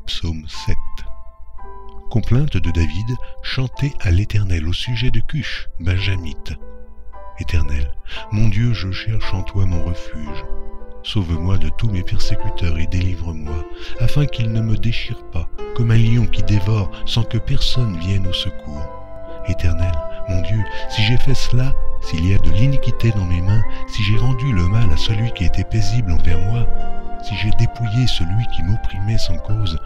Psaume 7. Complainte de David, chantée à l'Éternel au sujet de Cush, Benjamite. Éternel, mon Dieu, je cherche en toi mon refuge. Sauve-moi de tous mes persécuteurs et délivre-moi, afin qu'ils ne me déchirent pas, comme un lion qui dévore sans que personne vienne au secours. Éternel, mon Dieu, si j'ai fait cela, s'il y a de l'iniquité dans mes mains, si j'ai rendu le mal à celui qui était paisible envers moi, si j'ai dépouillé celui qui m'opprimait sans cause,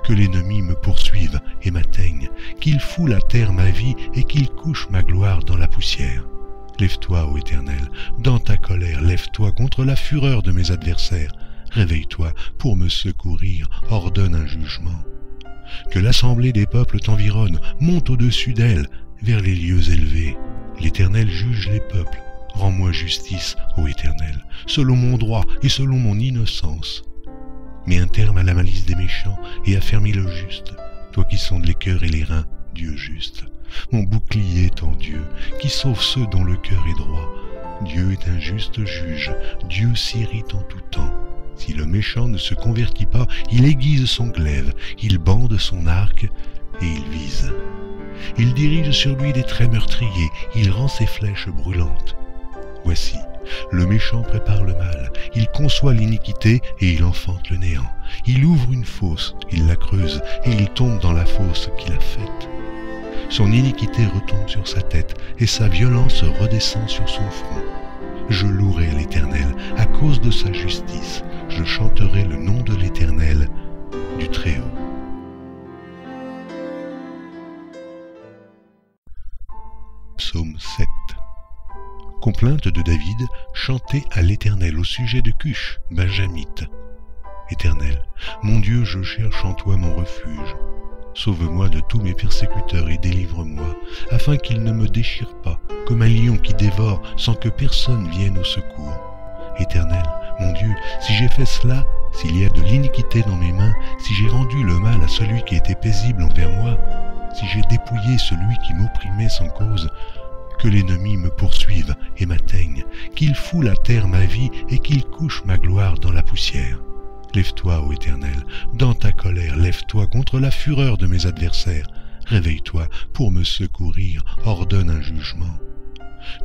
que l'ennemi me poursuive et m'atteigne, qu'il foule à terre ma vie et qu'il couche ma gloire dans la poussière. Lève-toi, ô Éternel, dans ta colère, lève-toi contre la fureur de mes adversaires. Réveille-toi pour me secourir, ordonne un jugement. Que l'assemblée des peuples t'environne, monte au-dessus d'elle, vers les lieux élevés. L'Éternel juge les peuples. Rends-moi justice, ô Éternel, selon mon droit et selon mon innocence. Mets un terme à la malice des méchants et affermis le juste, toi qui sondes les cœurs et les reins, Dieu juste. Mon bouclier est en Dieu, qui sauve ceux dont le cœur est droit. Dieu est un juste juge, Dieu s'irrite en tout temps. Si le méchant ne se convertit pas, il aiguise son glaive, il bande son arc et il vise. Il dirige sur lui des traits meurtriers, il rend ses flèches brûlantes. Voici, le méchant prépare le mal, il conçoit l'iniquité et il enfante le néant. Il ouvre une fosse, il la creuse et il tombe dans la fosse qu'il a faite. Son iniquité retombe sur sa tête et sa violence redescend sur son front. Je louerai l'Éternel à cause de sa justice, je chanterai le nom de l'Éternel, du Très-Haut. Psaume 7. Complainte de David, chantée à l'Éternel au sujet de Cush, Benjamite. Éternel, mon Dieu, je cherche en toi mon refuge. Sauve-moi de tous mes persécuteurs et délivre-moi, afin qu'ils ne me déchirent pas, comme un lion qui dévore sans que personne vienne au secours. Éternel, mon Dieu, si j'ai fait cela, s'il y a de l'iniquité dans mes mains, si j'ai rendu le mal à celui qui était paisible envers moi, si j'ai dépouillé celui qui m'opprimait sans cause, que l'ennemi me poursuive et m'atteigne, qu'il foule à terre ma vie et qu'il couche ma gloire dans la poussière. Lève-toi, ô Éternel, dans ta colère, lève-toi contre la fureur de mes adversaires. Réveille-toi pour me secourir, ordonne un jugement.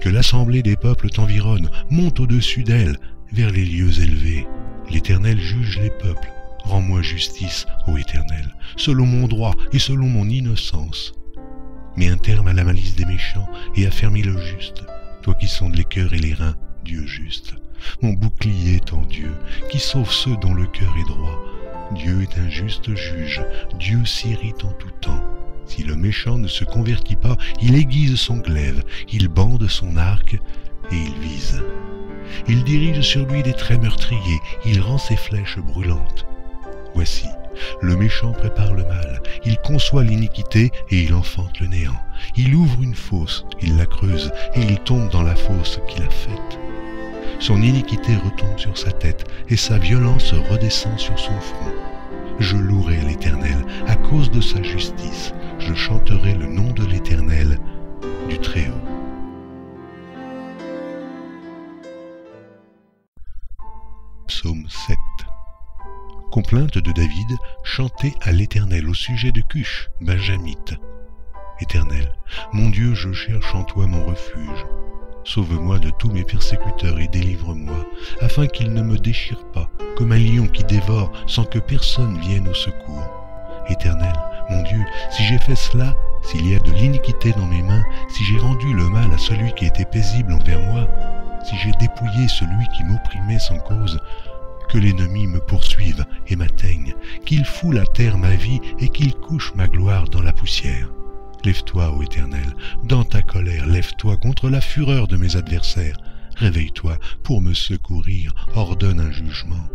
Que l'assemblée des peuples t'environne, monte au-dessus d'elle, vers les lieux élevés. L'Éternel juge les peuples. Rends-moi justice, ô Éternel, selon mon droit et selon mon innocence. Mets un terme à la malice des méchants et affermis le juste, toi qui sondes les cœurs et les reins, Dieu juste. Mon bouclier est en Dieu, qui sauve ceux dont le cœur est droit. Dieu est un juste juge, Dieu s'irrite en tout temps. Si le méchant ne se convertit pas, il aiguise son glaive, il bande son arc et il vise. Il dirige sur lui des traits meurtriers, il rend ses flèches brûlantes. Voici, le méchant prépare le mal, il conçoit l'iniquité et il enfante le néant. Il ouvre une fosse, il la creuse et il tombe dans la fosse qu'il a faite. Son iniquité retombe sur sa tête et sa violence redescend sur son front. Je louerai l'Éternel à cause de sa justice, je chanterai le nom de l'Éternel, du Très-Haut. Psaume 7. Complainte de David, chantée à l'Éternel au sujet de Cush, Benjamite. Éternel, mon Dieu, je cherche en toi mon refuge. Sauve-moi de tous mes persécuteurs et délivre-moi, afin qu'ils ne me déchirent pas, comme un lion qui dévore sans que personne vienne au secours. Éternel, mon Dieu, si j'ai fait cela, s'il y a de l'iniquité dans mes mains, si j'ai rendu le mal à celui qui était paisible envers moi, si j'ai dépouillé celui qui m'opprimait sans cause, que l'ennemi me poursuive et m'atteigne, qu'il foule à terre ma vie et qu'il couche ma gloire dans la poussière. Lève-toi, ô Éternel, dans ta colère, lève-toi contre la fureur de mes adversaires. Réveille-toi pour me secourir, ordonne un jugement.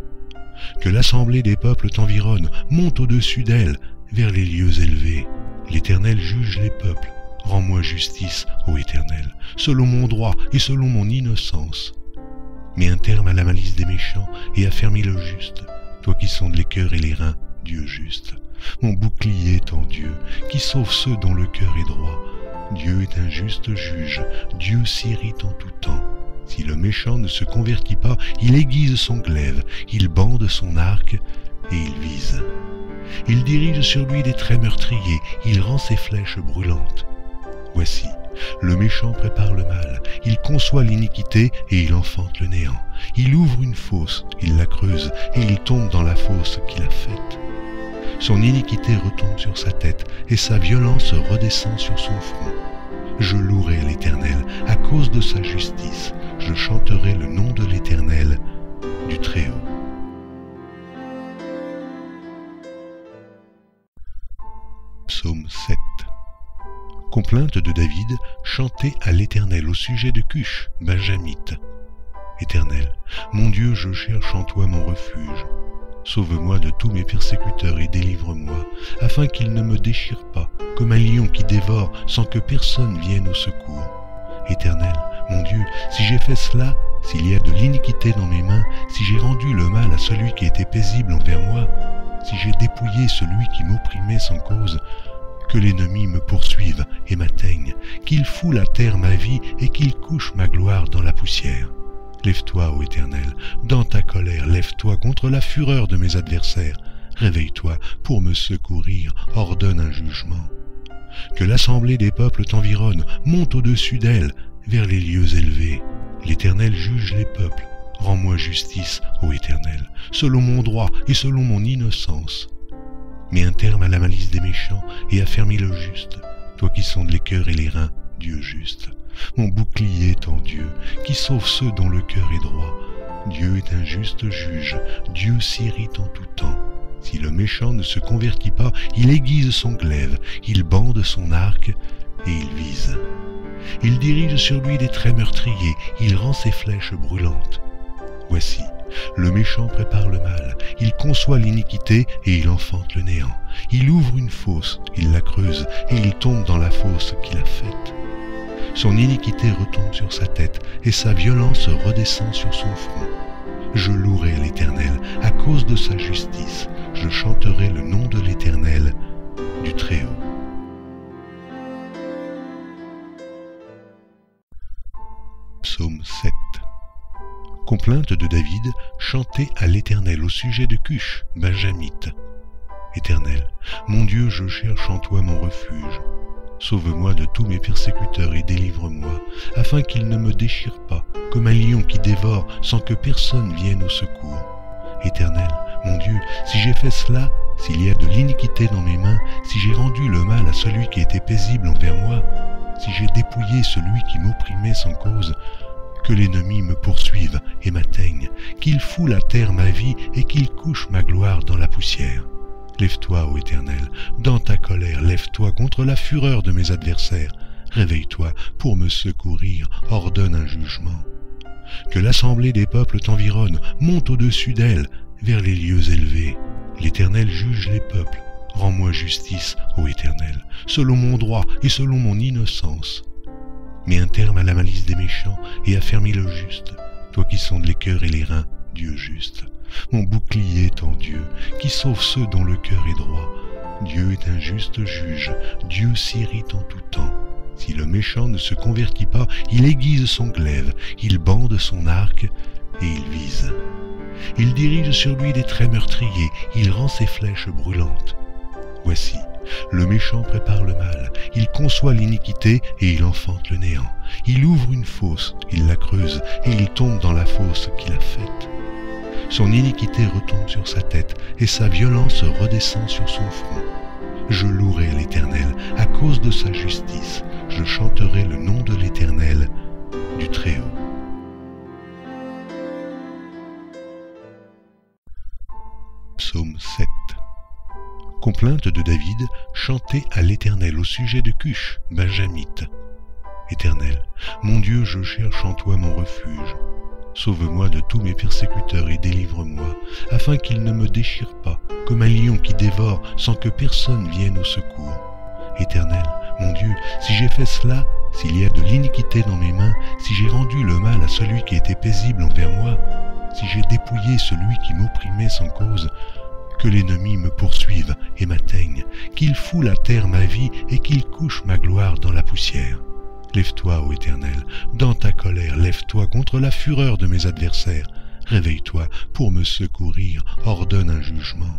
Que l'assemblée des peuples t'environne, monte au-dessus d'elle, vers les lieux élevés. L'Éternel juge les peuples. Rends-moi justice, ô Éternel, selon mon droit et selon mon innocence. Mets un terme à la malice des méchants et affermis le juste, toi qui sondes les cœurs et les reins, Dieu juste. Mon bouclier est en Dieu, qui sauve ceux dont le cœur est droit. Dieu est un juste juge, Dieu s'irrite en tout temps. Si le méchant ne se convertit pas, il aiguise son glaive, il bande son arc et il vise. Il dirige sur lui des traits meurtriers, il rend ses flèches brûlantes. Voici, le méchant prépare le mal, il conçoit l'iniquité et il enfante le néant. Il ouvre une fosse, il la creuse et il tombe dans la fosse qu'il a faite. Son iniquité retombe sur sa tête et sa violence redescend sur son front. Je louerai l'Éternel à cause de sa justice, je chanterai le nom de l'Éternel, du Très-Haut. Psaume 7. Complainte de David, chantée à l'Éternel au sujet de Cush, Benjamite. Éternel, mon Dieu, je cherche en toi mon refuge. Sauve-moi de tous mes persécuteurs et délivre-moi, afin qu'ils ne me déchirent pas, comme un lion qui dévore sans que personne vienne au secours. Éternel, mon Dieu, si j'ai fait cela, s'il y a de l'iniquité dans mes mains, si j'ai rendu le mal à celui qui était paisible envers moi, si j'ai dépouillé celui qui m'opprimait sans cause, que l'ennemi me poursuive et m'atteigne, qu'il foule à terre ma vie et qu'il couche ma gloire dans la poussière. Lève-toi, ô Éternel, dans ta colère, lève-toi contre la fureur de mes adversaires. Réveille-toi pour me secourir, ordonne un jugement. Que l'assemblée des peuples t'environne, monte au-dessus d'elle, vers les lieux élevés. L'Éternel juge les peuples. Rends-moi justice, ô Éternel, selon mon droit et selon mon innocence. Mets un terme à la malice des méchants et affermis le juste, toi qui sondes les cœurs et les reins, Dieu juste. Mon bouclier est en Dieu, qui sauve ceux dont le cœur est droit. Dieu est un juste juge, Dieu s'irrite en tout temps. Si le méchant ne se convertit pas, il aiguise son glaive, il bande son arc et il vise. Il dirige sur lui des traits meurtriers, il rend ses flèches brûlantes. Voici, le méchant prépare le mal, il conçoit l'iniquité et il enfante le néant. Il ouvre une fosse, il la creuse et il tombe dans la fosse qu'il a faite. Son iniquité retombe sur sa tête et sa violence redescend sur son front. Je louerai l'Éternel à cause de sa justice, je chanterai le nom de l'Éternel, du Très-Haut. Psaume 7. Complainte de David, chantée à l'Éternel au sujet de Cush, Benjamite. Éternel, mon Dieu, je cherche en toi mon refuge. Sauve-moi de tous mes persécuteurs et délivre-moi, afin qu'ils ne me déchirent pas, comme un lion qui dévore sans que personne vienne au secours. Éternel, mon Dieu, si j'ai fait cela, s'il y a de l'iniquité dans mes mains, si j'ai rendu le mal à celui qui était paisible envers moi, si j'ai dépouillé celui qui m'opprimait sans cause, que l'ennemi me poursuive et m'atteigne, qu'il foule à terre ma vie et qu'il couche ma gloire dans la poussière. Lève-toi, ô Éternel, dans ta colère, lève-toi contre la fureur de mes adversaires. Réveille-toi pour me secourir, ordonne un jugement. Que l'assemblée des peuples t'environne, monte au-dessus d'elle, vers les lieux élevés. L'Éternel juge les peuples. Rends-moi justice, ô Éternel, selon mon droit et selon mon innocence. Mets un terme à la malice des méchants et affermis le juste, toi qui sondes les cœurs et les reins, Dieu juste. Mon bouclier est en Dieu, qui sauve ceux dont le cœur est droit. Dieu est un juste juge, Dieu s'irrite en tout temps. Si le méchant ne se convertit pas, il aiguise son glaive, il bande son arc et il vise. Il dirige sur lui des traits meurtriers, il rend ses flèches brûlantes. Voici, le méchant prépare le mal, il conçoit l'iniquité et il enfante le néant. Il ouvre une fosse, il la creuse et il tombe dans la fosse qu'il a faite. Son iniquité retombe sur sa tête et sa violence redescend sur son front. Je louerai l'Éternel à cause de sa justice, je chanterai le nom de l'Éternel, du Très-Haut. Psaume 7. Complainte de David, chantée à l'Éternel au sujet de Cush, Benjamite. Éternel, mon Dieu, je cherche en toi mon refuge. Sauve-moi de tous mes persécuteurs et délivre-moi, afin qu'ils ne me déchirent pas, comme un lion qui dévore sans que personne vienne au secours. Éternel, mon Dieu, si j'ai fait cela, s'il y a de l'iniquité dans mes mains, si j'ai rendu le mal à celui qui était paisible envers moi, si j'ai dépouillé celui qui m'opprimait sans cause, que l'ennemi me poursuive et m'atteigne, qu'il foule à terre ma vie et qu'il couche ma gloire dans la poussière. Lève-toi, ô Éternel, dans ta colère, lève-toi contre la fureur de mes adversaires. Réveille-toi pour me secourir, ordonne un jugement.